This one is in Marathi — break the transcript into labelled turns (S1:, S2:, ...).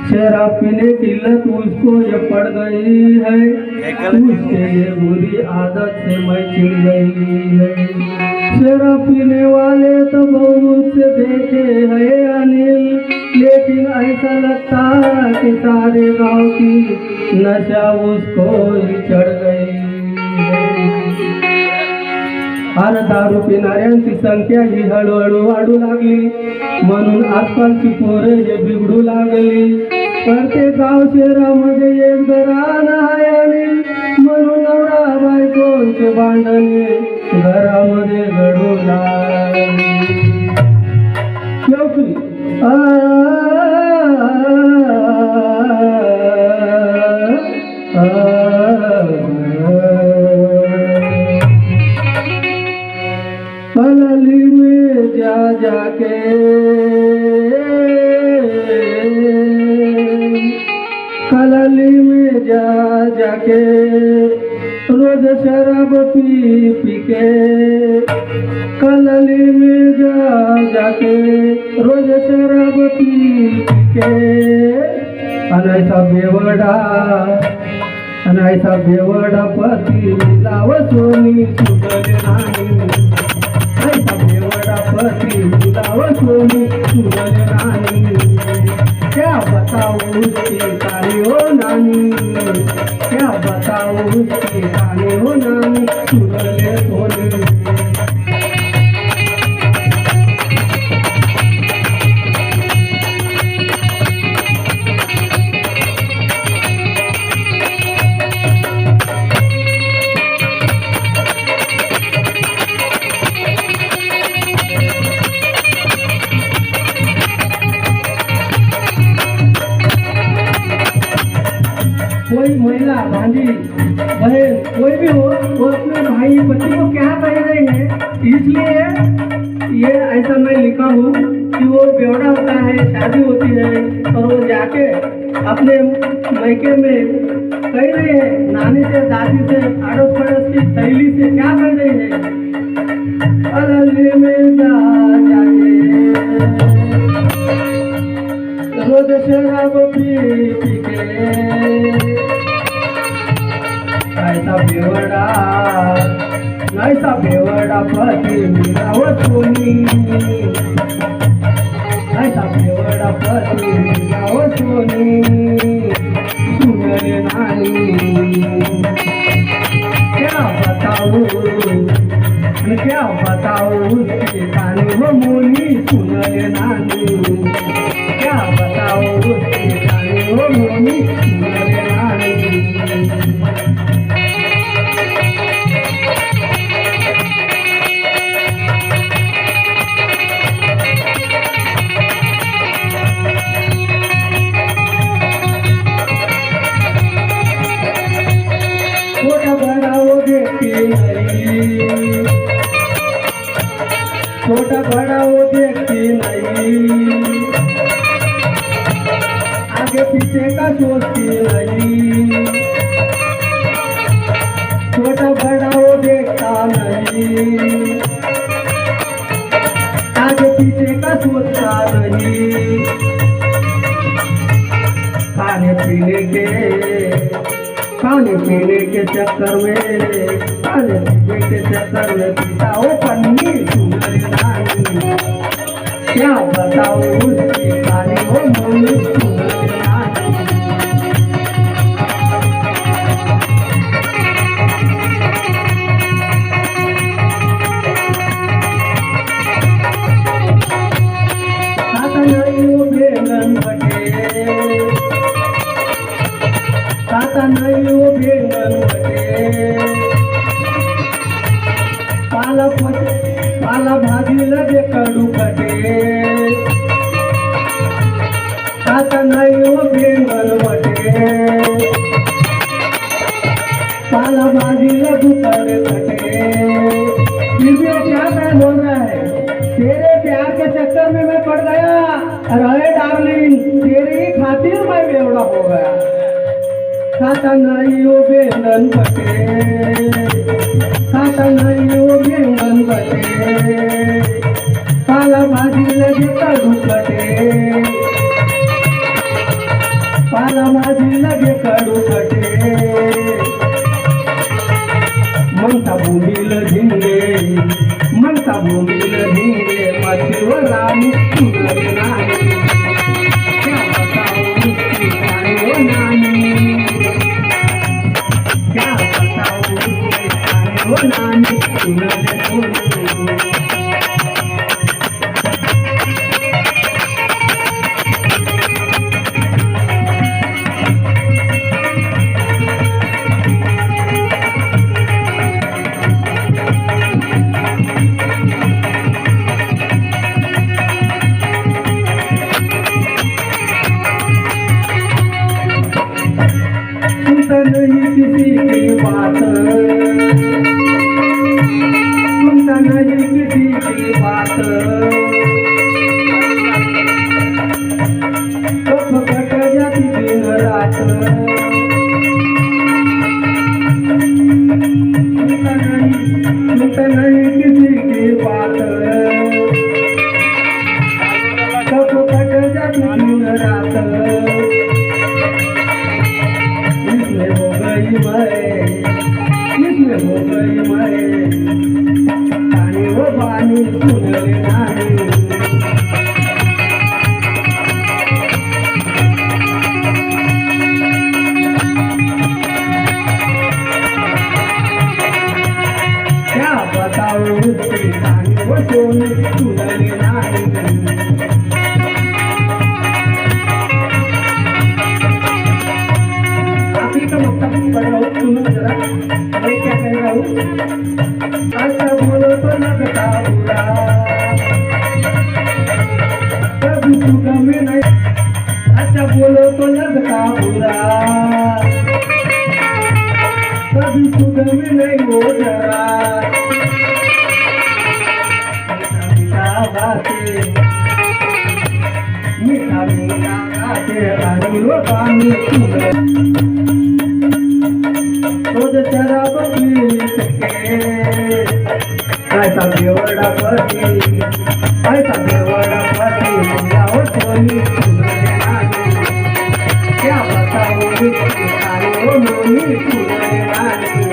S1: शराब पीने की लत उसको ये पड़ गई है, उसके ये बुरी आदत से मैं चिढ़ गई है। शराब पीने वाले तो बहुत से देखे हैं अनिल, लेकिन ऐसा लगता है कि सारे गांव की नशा उसको ही चढ़ गई है। आणि दारू पिणाऱ्यांची संख्या ही हळूहळू वाढू लागली, म्हणून आजकालची पोरं हे बिघडू लागली। प्रत्येक गाव शहरामध्ये एक घराणं आहे आणि म्हणून नवरा बायकोचे भांडणे घरामध्ये घडू लागली। कलली में जा जाके कलली में जा जाके रोज शराब पी पी के, कलली में जा जाके रोज शराब पी पी के। अनैसा बेवडा पती लाव सोनी सुगल नाही, ऐसा बेवडा पति लाव सोनी सुगल नाही। क्या बताऊं उसकी कहानी हो नानी, क्या बताऊं उसकी कहानी हो नानी सुगल सोनी। कोई महिला भांजी बहन कोई भी हो, वो अपने भाई पति को क्या कह रही है, इसलिए ये ऐसा मैं लिखा हूँ कि वो बेवड़ा होता है, शादी होती है और वो जाके अपने मैके में कह रहे हैं नानी से दादी से अड़ोस पड़ोस की सहेली से क्या कह रही है, कलली में जा जाके रोज शराब पी पी के। ऐसा बेवडा पति मिलाव सोनी, ऐसा बेवडा पति मिलाव सोनी सुगल नाही। क्या बताऊं उसकी कहानी हो मोनी सुगल नाही, क्या बताऊं उसकी कहानी हो मोनी सुगल नाही। छोटा बड़ा वो देखती नहीं, आगे पीछे का सोचती नहीं। छोटा बड़ा वो देखता नहीं, आगे पीछे का सोचता नहीं। खाने पीने के चक्कर में पीता वो पन्नी सुगल नाही। क्या बताऊं उसकी कहानी हो मोनी सुगल नाही। आता नाही वो भेंगन बटे, पाला भाजी लगे कडू कटे। आता नाही वो भेंगन बटे, पाला भाजी लगे कडू कटे। वीडियो क्या मैं बोल रहा है, तेरे प्यार के चक्कर में मैं पड़ गया, अरे डार्लिंग तेरी खातिर मैं बेवड़ा हो गया। खाता नहीं वो बेलन बटे, खाता हो नानी सुनले सोनी सुनता नहीं किसी की बात, सुनता नहीं किसी की बात, कब कट जाती दिन रात, सुनता नहीं किसी की बात, कब कट जाती दिन रात, इसमें हो गई मैं पानी हो पानी सुन ले नानी क्या बताऊं उसकी कहानी वो सोनी सुन ले नानी पढ़ रहा हूँ सुनो जरा मैं क्या कह रहा हूँ अच्छा बोलो तो लगता बुरा कभी सुगा में नहीं अच्छा बोलो तो लगता बुरा कभी सुगा में नहीं हो जरा मीठा बातें मीठा मीठा बातें रानी वो पानी खुद शराब पी सके ऐसा बेवड़ा पति ऐसा बेवड़ा पति जाओ सोनी सुनने नानी क्या बताओ बिस्की खाओ मोनी सुनने नानी